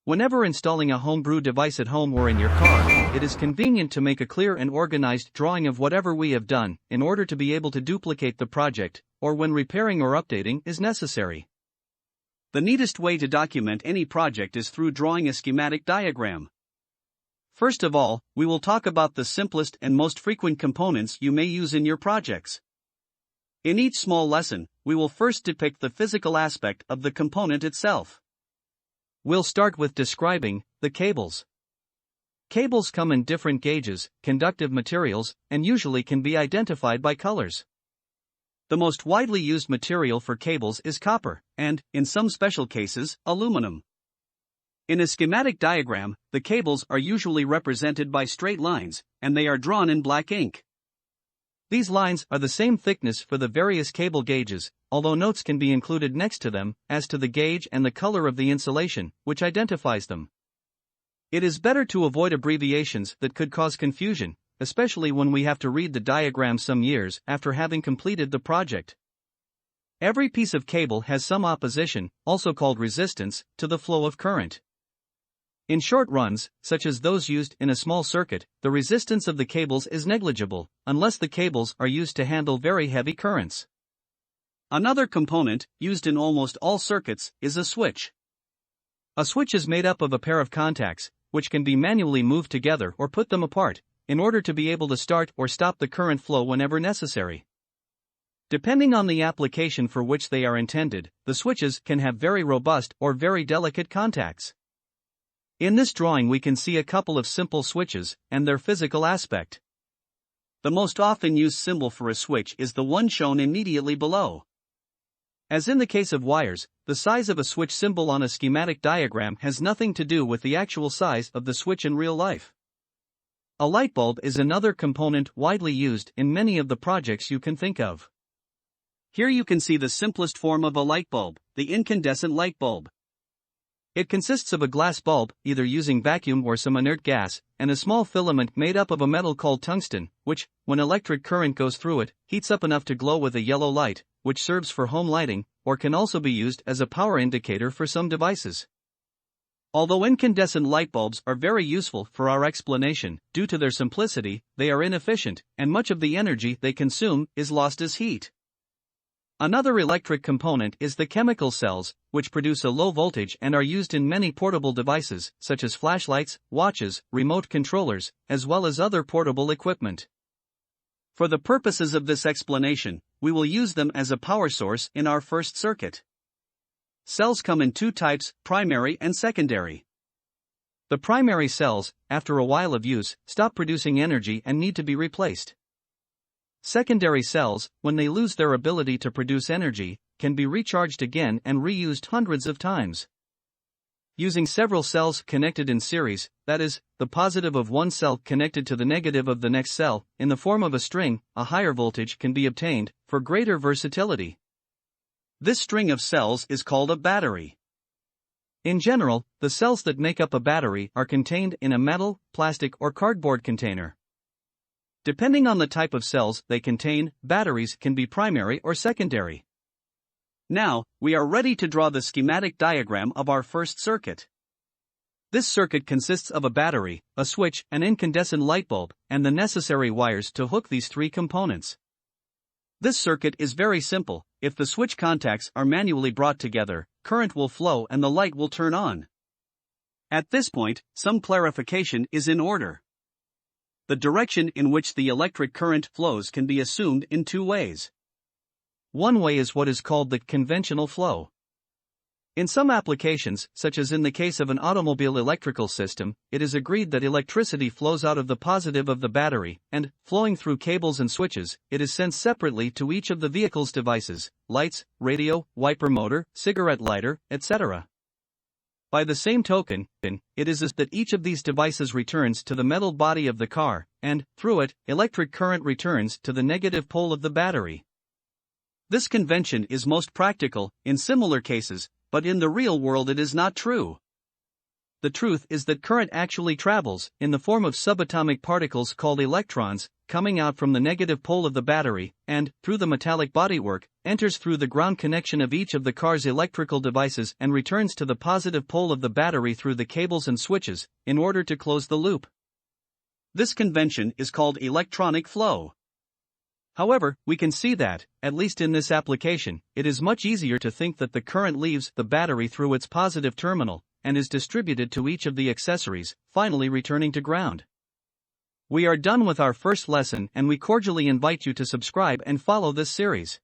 Whenever installing a homebrew device at home or in your car, it is convenient to make a clear and organized drawing of whatever we have done, in order to be able to duplicate the project, or when repairing or updating is necessary. The neatest way to document any project is through drawing a schematic diagram. First of all, we will talk about the simplest and most frequent components you may use in your projects. In each small lesson, we will first depict the physical aspect of the component itself. We'll start with describing the cables. Cables come in different gauges, conductive materials, and usually can be identified by colors. The most widely used material for cables is copper, and, in some special cases, aluminum. In a schematic diagram, the cables are usually represented by straight lines, and they are drawn in black ink. These lines are the same thickness for the various cable gauges, although notes can be included next to them, as to the gauge and the color of the insulation, which identifies them. It is better to avoid abbreviations that could cause confusion, especially when we have to read the diagram some years after having completed the project. Every piece of cable has some opposition, also called resistance, to the flow of current. In short runs, such as those used in a small circuit, the resistance of the cables is negligible, unless the cables are used to handle very heavy currents. Another component, used in almost all circuits, is a switch. A switch is made up of a pair of contacts, which can be manually moved together or put them apart, in order to be able to start or stop the current flow whenever necessary. Depending on the application for which they are intended, the switches can have very robust or very delicate contacts. In this drawing we can see a couple of simple switches, and their physical aspect. The most often used symbol for a switch is the one shown immediately below. As in the case of wires, the size of a switch symbol on a schematic diagram has nothing to do with the actual size of the switch in real life. A light bulb is another component widely used in many of the projects you can think of. Here you can see the simplest form of a light bulb, the incandescent light bulb. It consists of a glass bulb, either using vacuum or some inert gas, and a small filament made up of a metal called tungsten, which, when electric current goes through it, heats up enough to glow with a yellow light, which serves for home lighting, or can also be used as a power indicator for some devices. Although incandescent light bulbs are very useful for our explanation, due to their simplicity, they are inefficient, and much of the energy they consume is lost as heat. Another electric component is the chemical cells, which produce a low voltage and are used in many portable devices, such as flashlights, watches, remote controllers, as well as other portable equipment. For the purposes of this explanation, we will use them as a power source in our first circuit. Cells come in two types, primary and secondary. The primary cells, after a while of use, stop producing energy and need to be replaced. Secondary cells, when they lose their ability to produce energy, can be recharged again and reused hundreds of times. Using several cells connected in series, that is, the positive of one cell connected to the negative of the next cell, in the form of a string, a higher voltage can be obtained, for greater versatility. This string of cells is called a battery. In general, the cells that make up a battery are contained in a metal, plastic or cardboard container. Depending on the type of cells they contain, batteries can be primary or secondary. Now, we are ready to draw the schematic diagram of our first circuit. This circuit consists of a battery, a switch, an incandescent light bulb, and the necessary wires to hook these three components. This circuit is very simple. If the switch contacts are manually brought together, current will flow and the light will turn on. At this point, some clarification is in order. The direction in which the electric current flows can be assumed in two ways. One way is what is called the conventional flow. In some applications, such as in the case of an automobile electrical system, it is agreed that electricity flows out of the positive of the battery, and, flowing through cables and switches, it is sent separately to each of the vehicle's devices, lights, radio, wiper motor, cigarette lighter, etc. By the same token, it is that each of these devices returns to the metal body of the car, and, through it, electric current returns to the negative pole of the battery. This convention is most practical in similar cases, but in the real world it is not true. The truth is that current actually travels, in the form of subatomic particles called electrons, coming out from the negative pole of the battery, and, through the metallic bodywork, enters through the ground connection of each of the car's electrical devices and returns to the positive pole of the battery through the cables and switches, in order to close the loop. This convention is called electronic flow. However, we can see that, at least in this application, it is much easier to think that the current leaves the battery through its positive terminal, and is distributed to each of the accessories, finally returning to ground. We are done with our first lesson, and we cordially invite you to subscribe and follow this series.